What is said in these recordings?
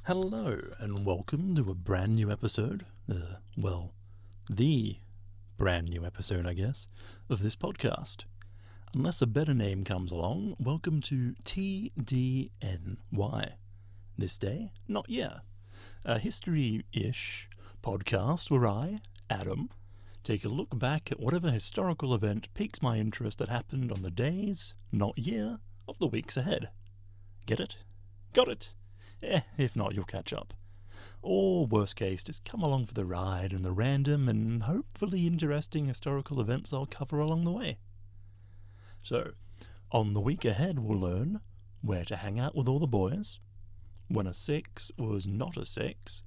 Hello, and welcome to a brand new episode, the brand new episode, I guess, of this podcast. Unless a better name comes along, welcome to TDNY. This day, not year. A history-ish podcast where I, Adam, take a look back at whatever historical event piques my interest that happened on the days, not year, of the weeks ahead. Get it? Got it? If not, you'll catch up. Or, worst case, just come along for the ride and the random and hopefully interesting historical events I'll cover along the way. So, on the week ahead we'll learn where to hang out with all the boys, when a 6 was not a 6,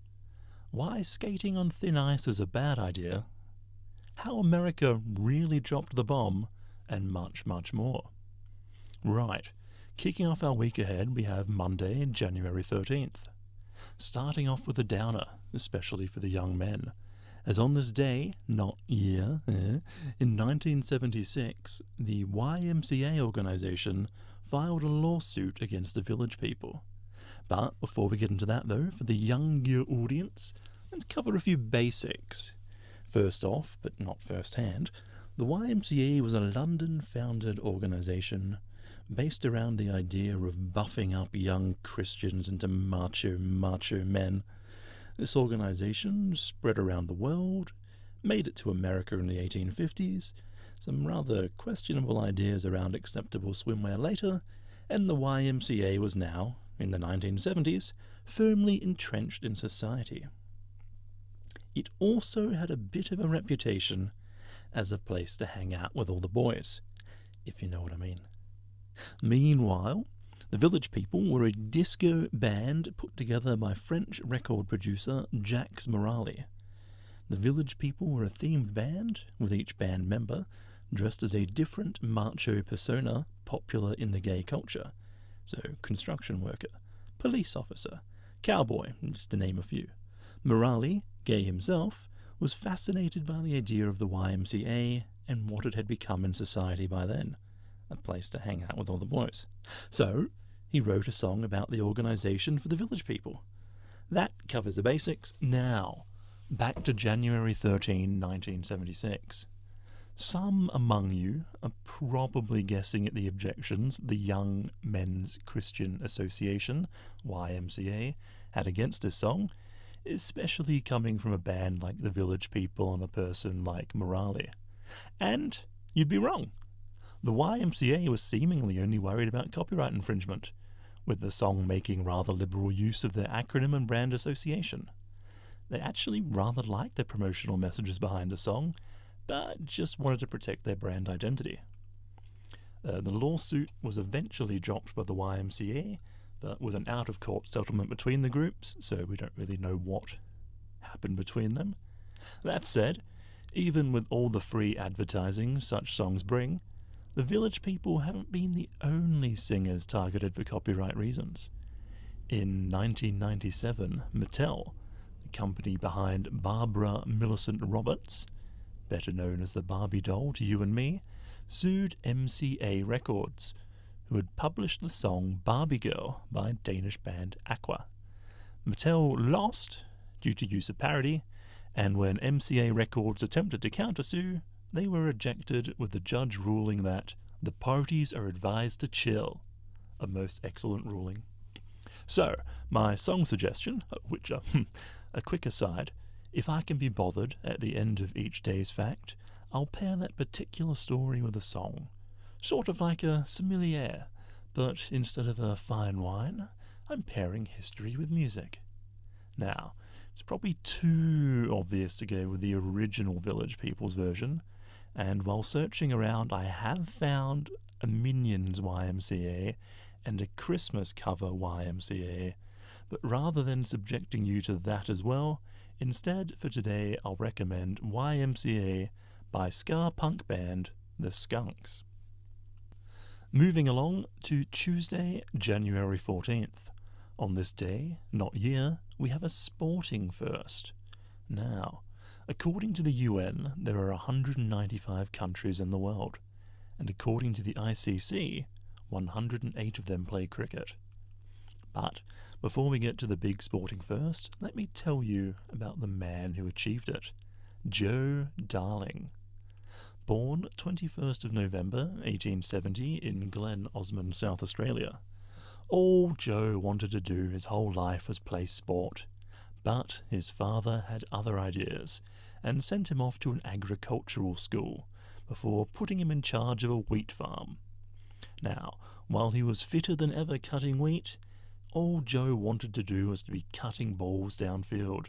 why skating on thin ice is a bad idea, how America really dropped the bomb, and much, much more. Right. Kicking off our week ahead, we have Monday, January 13th. Starting off with a downer, especially for the young men, as on this day, not year, in 1976, the YMCA organization filed a lawsuit against the Village People. But before we get into that though, for the younger audience, let's cover a few basics. First off, but not first hand, the YMCA was a London-founded organization based around the idea of buffing up young Christians into macho men. This organization spread around the world, made it to America in the 1850s, some rather questionable ideas around acceptable swimwear later, and the YMCA was now, in the 1970s, firmly entrenched in society. It also had a bit of a reputation as a place to hang out with all the boys, if you know what I mean. Meanwhile, the Village People were a disco band put together by French record producer Jacques Morali. The Village People were a themed band, with each band member dressed as a different macho persona popular in the gay culture. So, construction worker, police officer, cowboy, just to name a few. Morali, gay himself, was fascinated by the idea of the YMCA and what it had become in society by then. A place to hang out with all the boys. So, he wrote a song about the organisation for the Village People. That covers the basics. Now, back to January 13, 1976. Some among you are probably guessing at the objections the Young Men's Christian Association, YMCA, had against this song, especially coming from a band like the Village People and a person like Morali. And you'd be wrong. The YMCA was seemingly only worried about copyright infringement, with the song making rather liberal use of their acronym and brand association. They actually rather liked the promotional messages behind the song, but just wanted to protect their brand identity. The lawsuit was eventually dropped by the YMCA, but with an out-of-court settlement between the groups, so we don't really know what happened between them. That said, even with all the free advertising such songs bring, the Village People haven't been the only singers targeted for copyright reasons. In 1997, Mattel, the company behind Barbara Millicent Roberts, better known as the Barbie doll to you and me, sued MCA Records, who had published the song Barbie Girl by Danish band Aqua. Mattel lost due to use of parody, and when MCA Records attempted to countersue, they were rejected, with the judge ruling that the parties are advised to chill. A most excellent ruling. So, my song suggestion, which, a quick aside, if I can be bothered at the end of each day's fact, I'll pair that particular story with a song. Sort of like a sommelier, but instead of a fine wine, I'm pairing history with music. Now, it's probably too obvious to go with the original Village People's version, and while searching around I have found a Minions YMCA and a Christmas cover YMCA, but rather than subjecting you to that as well, instead for today I'll recommend YMCA by ska punk band The Skunks. Moving along to Tuesday, January 14th. On this day, not year, we have a sporting first. Now, according to the UN, there are 195 countries in the world, and according to the ICC, 108 of them play cricket. But before we get to the big sporting first, let me tell you about the man who achieved it, Joe Darling. Born 21st of November 1870 in Glen Osmond, South Australia, all Joe wanted to do his whole life was play sport. But his father had other ideas and sent him off to an agricultural school before putting him in charge of a wheat farm. Now, while he was fitter than ever cutting wheat, all Joe wanted to do was to be cutting balls downfield.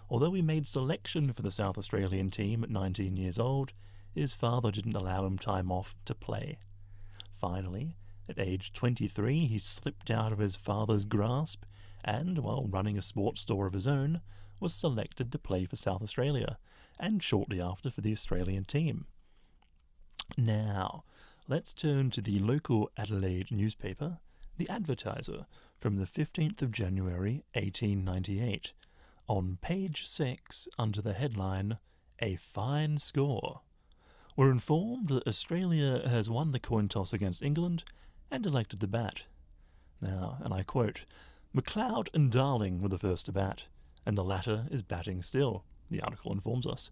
Although he made selection for the South Australian team at 19 years old, his father didn't allow him time off to play. Finally, at age 23, he slipped out of his father's grasp and, while running a sports store of his own, was selected to play for South Australia, and shortly after for the Australian team. Now, let's turn to the local Adelaide newspaper, The Advertiser, from the 15th of January 1898, on page 6 under the headline, A Fine Score. We're informed that Australia has won the coin toss against England and elected to bat. Now, and I quote, McLeod and Darling were the first to bat, and the latter is batting still, the article informs us.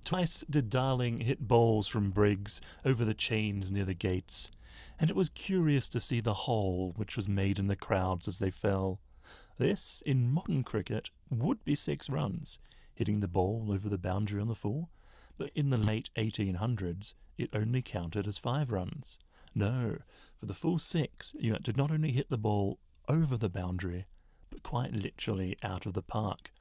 Twice did Darling hit balls from Briggs over the chains near the gates, and it was curious to see the hole which was made in the crowds as they fell. This, in modern cricket, would be 6 runs, hitting the ball over the boundary on the full, but in the late 1800s it only counted as 5 runs. No, for the full 6 you had to not only hit the ball over the boundary, but quite literally out of the park,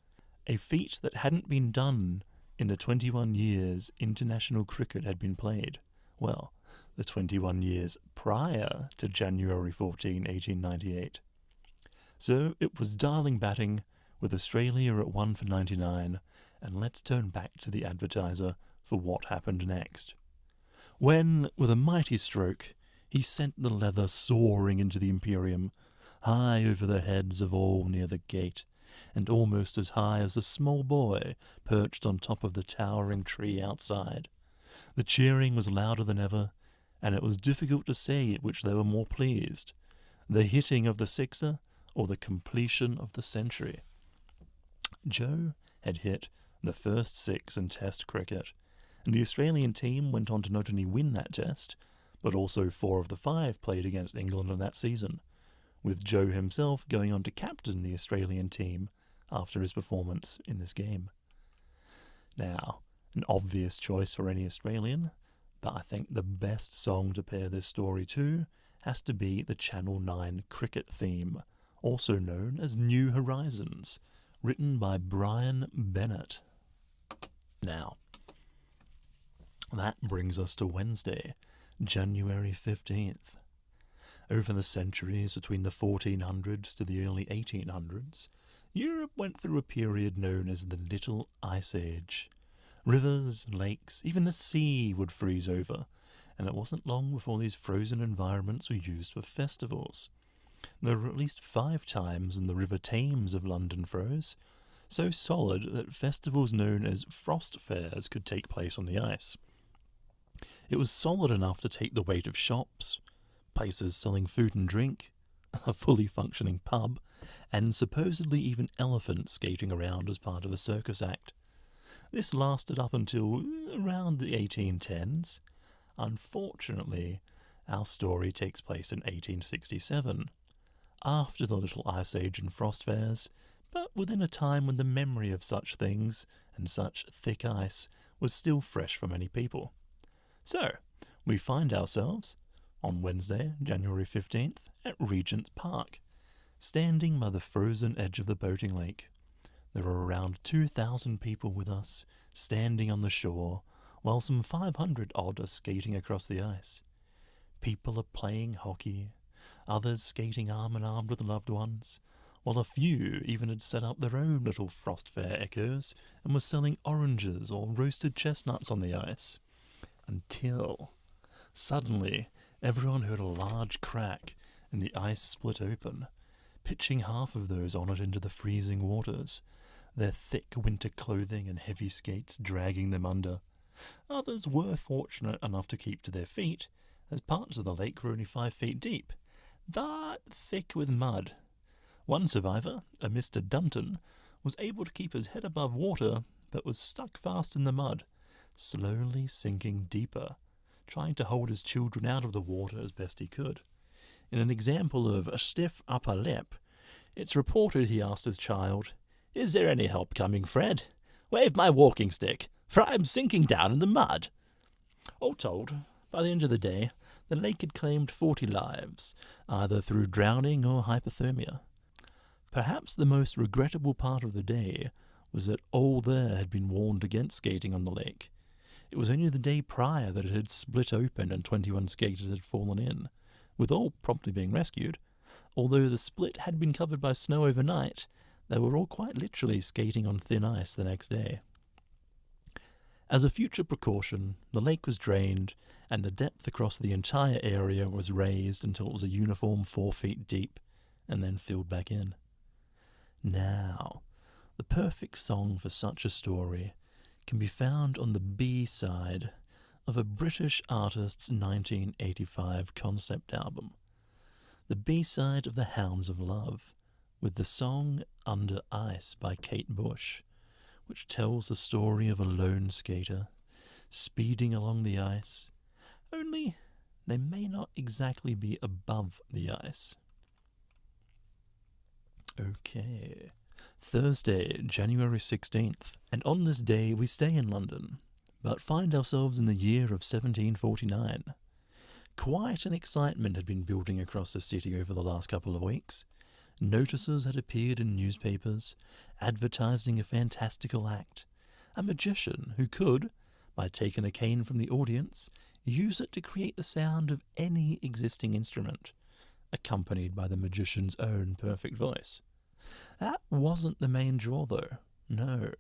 a feat that hadn't been done in the 21 years international cricket had been played. Well, the 21 years prior to January 14, 1898. So it was Darling batting, with Australia at 1 for 99, and let's turn back to the Advertiser for what happened next. When, with a mighty stroke, he sent the leather soaring into the Imperium, high over the heads of all near the gate, and almost as high as a small boy perched on top of the towering tree outside. The cheering was louder than ever, and it was difficult to say at which they were more pleased, the hitting of the sixer or the completion of the century. Joe had hit the first 6 in Test cricket, and the Australian team went on to not only win that Test, but also 4 of the 5 played against England in that season, with Joe himself going on to captain the Australian team after his performance in this game. Now, an obvious choice for any Australian, but I think the best song to pair this story to has to be the Channel 9 cricket theme, also known as New Horizons, written by Brian Bennett. Now, that brings us to Wednesday, January 15th. Over the centuries between the 1400s to the early 1800s, Europe went through a period known as the Little Ice Age. Rivers, lakes, even the sea would freeze over, and it wasn't long before these frozen environments were used for festivals. There were at least 5 times when the River Thames of London froze, so solid that festivals known as frost fairs could take place on the ice. It was solid enough to take the weight of shops, places selling food and drink, a fully functioning pub, and supposedly even elephants skating around as part of a circus act. This lasted up until around the 1810s. Unfortunately, our story takes place in 1867, after the Little Ice Age and frost fairs, but within a time when the memory of such things and such thick ice was still fresh for many people. So, we find ourselves, on Wednesday, January 15th, at Regent's Park, standing by the frozen edge of the boating lake. There are around 2,000 people with us, standing on the shore, while some 500 odd are skating across the ice. People are playing hockey, others skating arm in arm with loved ones, while a few even had set up their own little frost fair echoes and were selling oranges or roasted chestnuts on the ice. Until, suddenly, everyone heard a large crack and the ice split open, pitching half of those on it into the freezing waters, their thick winter clothing and heavy skates dragging them under. Others were fortunate enough to keep to their feet, as parts of the lake were only 5 feet deep, but thick with mud. One survivor, a Mr. Dunton, was able to keep his head above water, but was stuck fast in the mud, slowly sinking deeper, trying to hold his children out of the water as best he could. In an example of a stiff upper lip, it's reported he asked his child, "Is there any help coming, Fred? Wave my walking stick, for I am sinking down in the mud." All told, by the end of the day, the lake had claimed 40 lives, either through drowning or hypothermia. Perhaps the most regrettable part of the day was that all there had been warned against skating on the lake. It was only the day prior that it had split open and 21 skaters had fallen in, with all promptly being rescued. Although the split had been covered by snow overnight, they were all quite literally skating on thin ice the next day. As a future precaution, the lake was drained, and the depth across the entire area was raised until it was a uniform 4 feet deep, and then filled back in. Now, the perfect song for such a story can be found on the B-side of a British artist's 1985 concept album, the B-side of The Hounds of Love, with the song Under Ice by Kate Bush, which tells the story of a lone skater speeding along the ice, only they may not exactly be above the ice. Okay, Thursday, January 16th, and on this day we stay in London, but find ourselves in the year of 1749. Quite an excitement had been building across the city over the last couple of weeks. Notices had appeared in newspapers, advertising a fantastical act, a magician who could, by taking a cane from the audience, use it to create the sound of any existing instrument, accompanied by the magician's own perfect voice. That wasn't the main draw, though. No.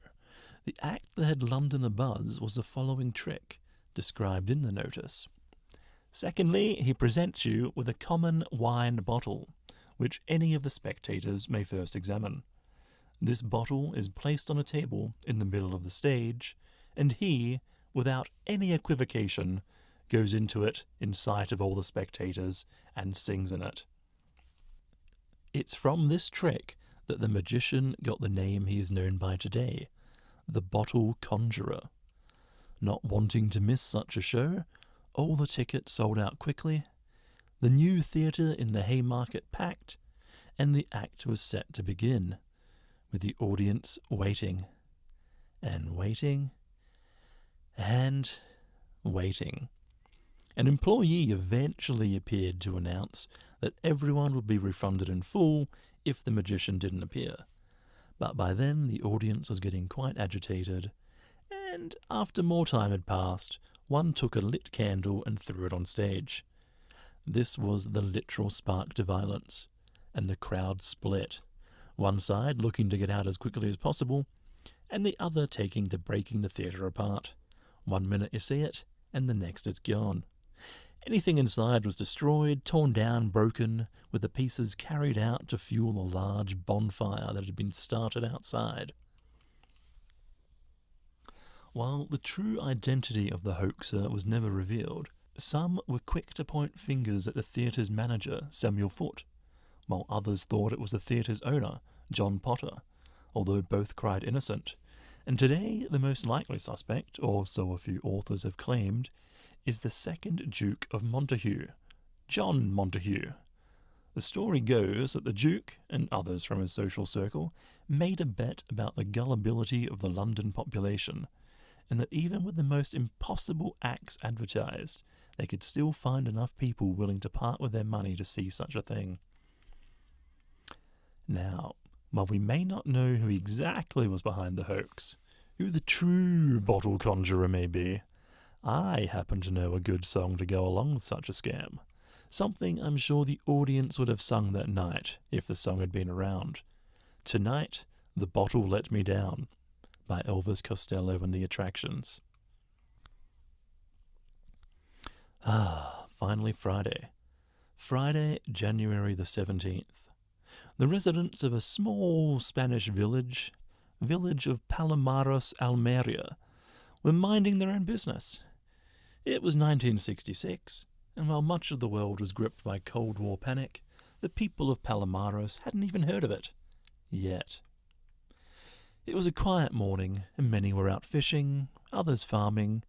The act that had London abuzz was the following trick, described in the notice. Secondly, he presents you with a common wine bottle, which any of the spectators may first examine. This bottle is placed on a table in the middle of the stage, and he, without any equivocation, goes into it in sight of all the spectators and sings in it. It's from this trick that the magician got the name he is known by today, the Bottle Conjurer. Not wanting to miss such a show, all the tickets sold out quickly, the new theatre in the Haymarket packed, and the act was set to begin, with the audience waiting, and waiting, and waiting. An employee eventually appeared to announce that everyone would be refunded in full if the magician didn't appear. But by then the audience was getting quite agitated, and after more time had passed, one took a lit candle and threw it on stage. This was the literal spark to violence, and the crowd split, one side looking to get out as quickly as possible, and the other taking to breaking the theatre apart. 1 minute you see it, and the next it's gone. Anything inside was destroyed, torn down, broken, with the pieces carried out to fuel a large bonfire that had been started outside. While the true identity of the hoaxer was never revealed, some were quick to point fingers at the theatre's manager, Samuel Foote, while others thought it was the theatre's owner, John Potter, although both cried innocent. And today, the most likely suspect, or so a few authors have claimed, is the second Duke of Montague, John Montague. The story goes that the Duke, and others from his social circle, made a bet about the gullibility of the London population, and that even with the most impossible acts advertised, they could still find enough people willing to part with their money to see such a thing. Now, while we may not know who exactly was behind the hoax, who the true bottle conjurer may be, I happen to know a good song to go along with such a scam. Something I'm sure the audience would have sung that night if the song had been around. Tonight, The Bottle Let Me Down, by Elvis Costello and the Attractions. Finally Friday. Friday, January the 17th. The residents of a small Spanish village of Palomares, Almeria, were minding their own business. It was 1966, and while much of the world was gripped by Cold War panic, the people of Palomares hadn't even heard of it. Yet. It was a quiet morning, and many were out fishing, others farming.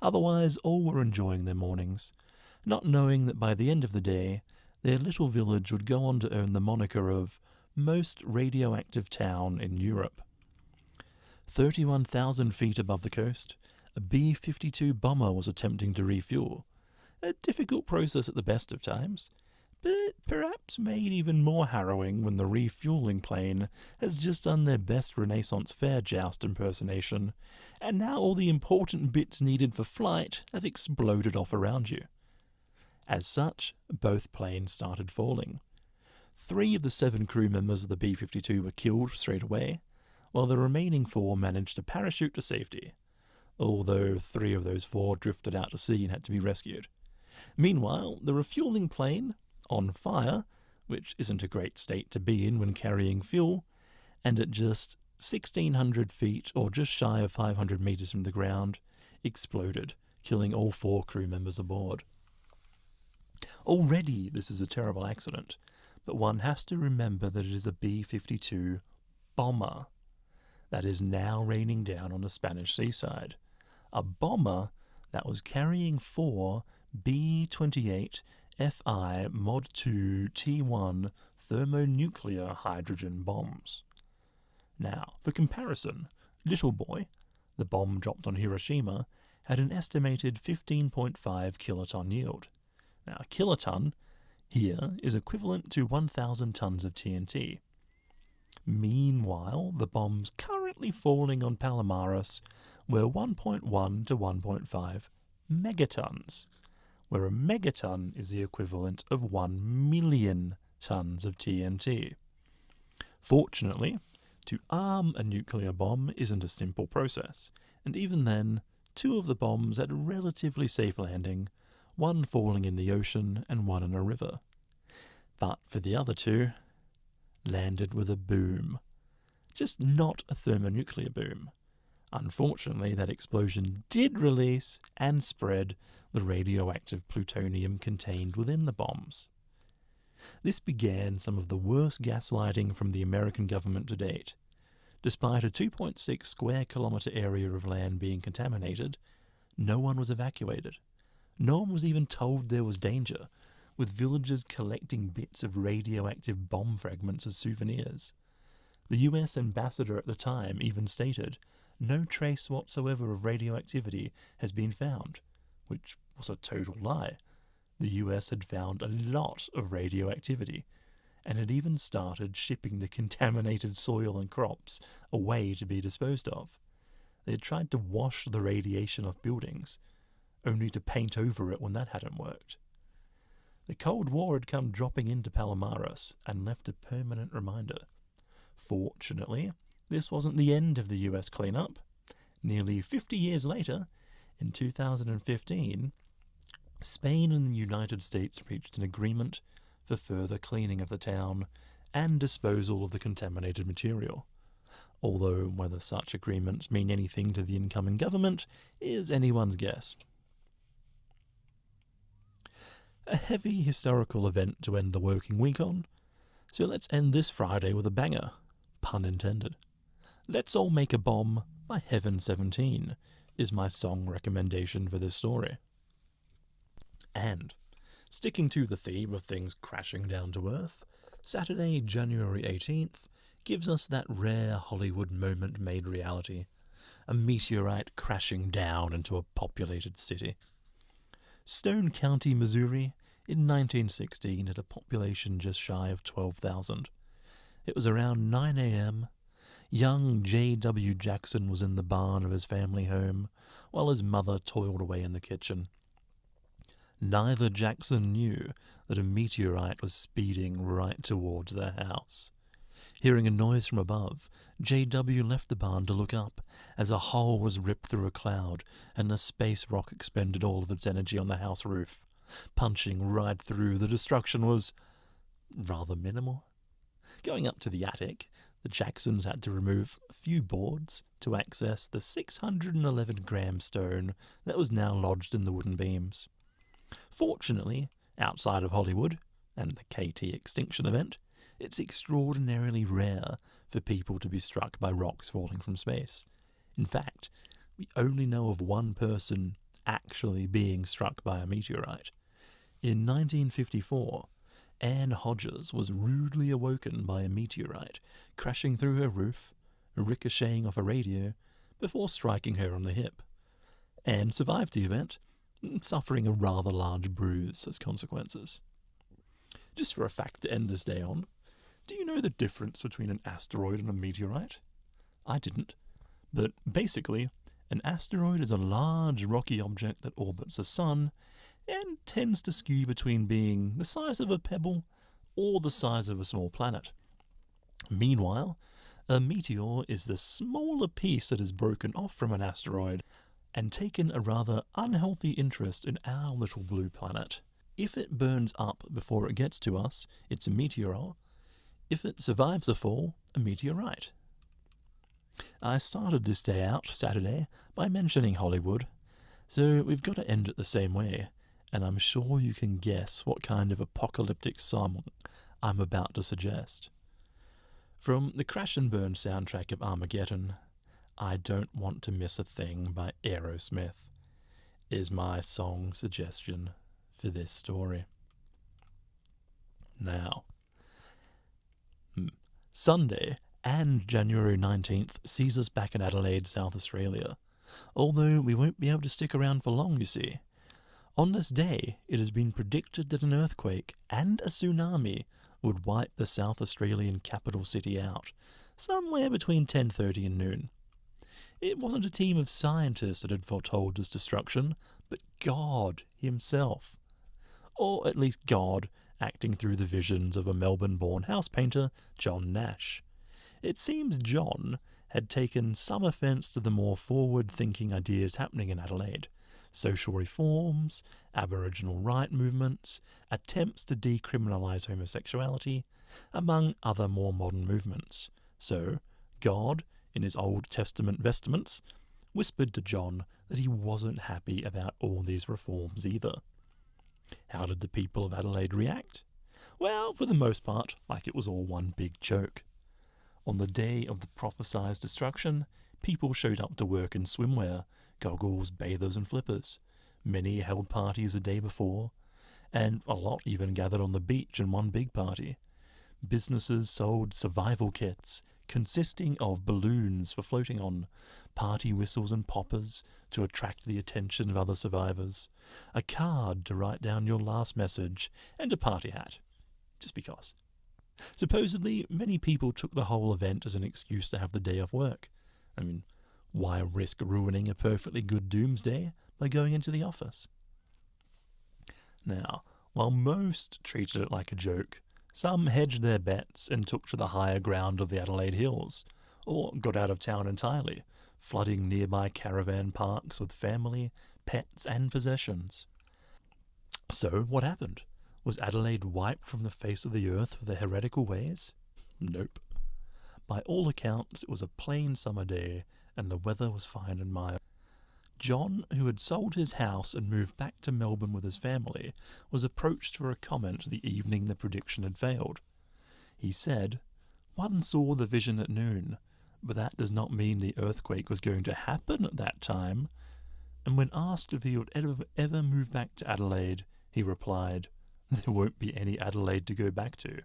Otherwise, all were enjoying their mornings, not knowing that by the end of the day, their little village would go on to earn the moniker of most radioactive town in Europe. 31,000 feet above the coast, a B-52 bomber was attempting to refuel. A difficult process at the best of times, but perhaps made even more harrowing when the refueling plane has just done their best Renaissance fair joust impersonation, and now all the important bits needed for flight have exploded off around you. As such, both planes started falling. 3 of the 7 crew members of the B-52 were killed straight away, while the remaining 4 managed to parachute to safety, although 3 of those 4 drifted out to sea and had to be rescued. Meanwhile, the refueling plane, on fire, which isn't a great state to be in when carrying fuel, and at just 1,600 feet or just shy of 500 meters from the ground, exploded, killing all 4 crew members aboard. Already this is a terrible accident, but one has to remember that it is a B-52 bomber that is now raining down on the Spanish seaside. A bomber that was carrying 4 B-28 Fi Mod 2 T1 thermonuclear hydrogen bombs. Now, for comparison, Little Boy, the bomb dropped on Hiroshima, had an estimated 15.5 kiloton yield. Now, a kiloton here is equivalent to 1,000 tons of TNT. Meanwhile, the bombs currently falling on Palomares were 1.1 to 1.5 megatons, where a megaton is the equivalent of 1 million tons of TNT. Fortunately, to arm a nuclear bomb isn't a simple process, and even then, 2 of the bombs had a relatively safe landing, 1 falling in the ocean and 1 in a river. But for the other 2, landed with a boom. Just not a thermonuclear boom. Unfortunately, that explosion did release and spread the radioactive plutonium contained within the bombs. This began some of the worst gaslighting from the American government to date. Despite a 2.6 square kilometre area of land being contaminated, no one was evacuated. No one was even told there was danger, with villagers collecting bits of radioactive bomb fragments as souvenirs. The US ambassador at the time even stated, "No trace whatsoever of radioactivity has been found," which was a total lie. The US had found a lot of radioactivity, and had even started shipping the contaminated soil and crops away to be disposed of. They had tried to wash the radiation off buildings, only to paint over it when that hadn't worked. The Cold War had come dropping into Palomares and left a permanent reminder. Fortunately, this wasn't the end of the US cleanup. Nearly 50 years later, in 2015, Spain and the United States reached an agreement for further cleaning of the town and disposal of the contaminated material. Although whether such agreements mean anything to the incoming government is anyone's guess. A heavy historical event to end the working week on, so let's end this Friday with a banger, pun intended. Let's All Make a Bomb by Heaven 17 is my song recommendation for this story. And, sticking to the theme of things crashing down to earth, Saturday, January 18th gives us that rare Hollywood moment made reality, a meteorite crashing down into a populated city. Stone County, Missouri, in 1916 had a population just shy of 12,000. It was around 9 a.m. Young J.W. Jackson was in the barn of his family home, while his mother toiled away in the kitchen. Neither Jackson knew that a meteorite was speeding right towards their house. Hearing a noise from above, J.W. left the barn to look up, as a hole was ripped through a cloud, and a space rock expended all of its energy on the house roof. Punching right through, the destruction was rather minimal. Going up to the attic, the Jacksons had to remove a few boards to access the 611-gram stone that was now lodged in the wooden beams. Fortunately, outside of Hollywood, and the KT extinction event, it's extraordinarily rare for people to be struck by rocks falling from space. In fact, we only know of one person actually being struck by a meteorite. In 1954, Anne Hodges was rudely awoken by a meteorite crashing through her roof, ricocheting off a radio, before striking her on the hip. Anne survived the event, suffering a rather large bruise as consequences. Just for a fact to end this day on, do you know the difference between an asteroid and a meteorite? I didn't, but basically, an asteroid is a large rocky object that orbits the sun and tends to skew between being the size of a pebble or the size of a small planet. Meanwhile, a meteor is the smaller piece that is broken off from an asteroid and taken a rather unhealthy interest in our little blue planet. If it burns up before it gets to us, it's a meteor. If it survives a fall, a meteorite. I started this day out, Saturday, by mentioning Hollywood, so we've got to end it the same way, and I'm sure you can guess what kind of apocalyptic song I'm about to suggest. From the Crash and Burn soundtrack of Armageddon, I Don't Want to Miss a Thing by Aerosmith is my song suggestion for this story. Now, Sunday and January 19th sees us back in Adelaide, South Australia, although we won't be able to stick around for long, you see. On this day, it has been predicted that an earthquake and a tsunami would wipe the South Australian capital city out, somewhere between 10:30 and noon. It wasn't a team of scientists that had foretold this destruction, but God himself. Or at least God acting through the visions of a Melbourne-born house painter, John Nash. It seems John had taken some offence to the more forward-thinking ideas happening in Adelaide. Social reforms, Aboriginal right movements, attempts to decriminalise homosexuality, among other more modern movements. So, God, in his Old Testament vestments, whispered to John that he wasn't happy about all these reforms either. How did the people of Adelaide react? Well, for the most part, like it was all one big joke. On the day of the prophesied destruction, people showed up to work in swimwear, goggles, bathers and flippers. Many held parties a day before, and a lot even gathered on the beach in one big party. Businesses sold survival kits, consisting of balloons for floating on, party whistles and poppers to attract the attention of other survivors, a card to write down your last message, and a party hat. Just because. Supposedly, many people took the whole event as an excuse to have the day off work. I mean, why risk ruining a perfectly good doomsday by going into the office? Now, while most treated it like a joke, some hedged their bets and took to the higher ground of the Adelaide Hills, or got out of town entirely, flooding nearby caravan parks with family, pets and possessions. So, what happened? Was Adelaide wiped from the face of the earth for their heretical ways? Nope. By all accounts, it was a plain summer day, and the weather was fine and mild. John, who had sold his house and moved back to Melbourne with his family, was approached for a comment the evening the prediction had failed. He said, "One saw the vision at noon, but that does not mean the earthquake was going to happen at that time." And when asked if he would ever move back to Adelaide, he replied, "There won't be any Adelaide to go back to."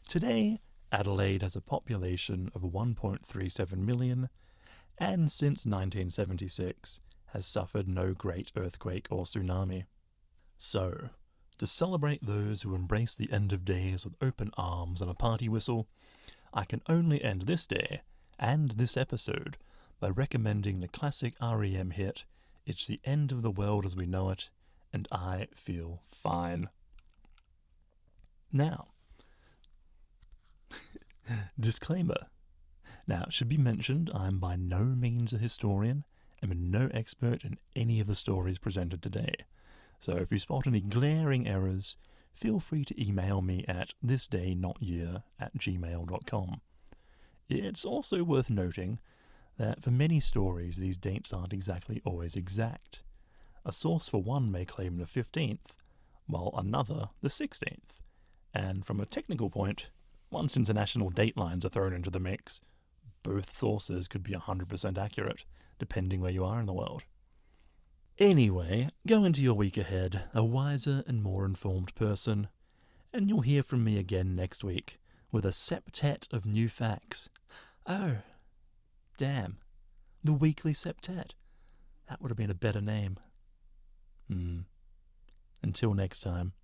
Today, Adelaide has a population of 1.37 million, and since 1976 has suffered no great earthquake or tsunami. So, to celebrate those who embrace the end of days with open arms and a party whistle, I can only end this day, and this episode, by recommending the classic REM hit, "It's the End of the World as We Know It, and I Feel Fine." Now, disclaimer. Now, it should be mentioned, I am by no means a historian, and no expert in any of the stories presented today. So if you spot any glaring errors, feel free to email me at thisdaynotyear@gmail.com. It's also worth noting that for many stories, these dates aren't exactly always exact. A source for one may claim the 15th, while another the 16th, And from a technical point, once international datelines are thrown into the mix, both sources could be 100% accurate, depending where you are in the world. Anyway, go into your week ahead a wiser and more informed person, and you'll hear from me again next week with a septet of new facts. Oh, damn. The Weekly Septet. That would have been a better name. Until next time.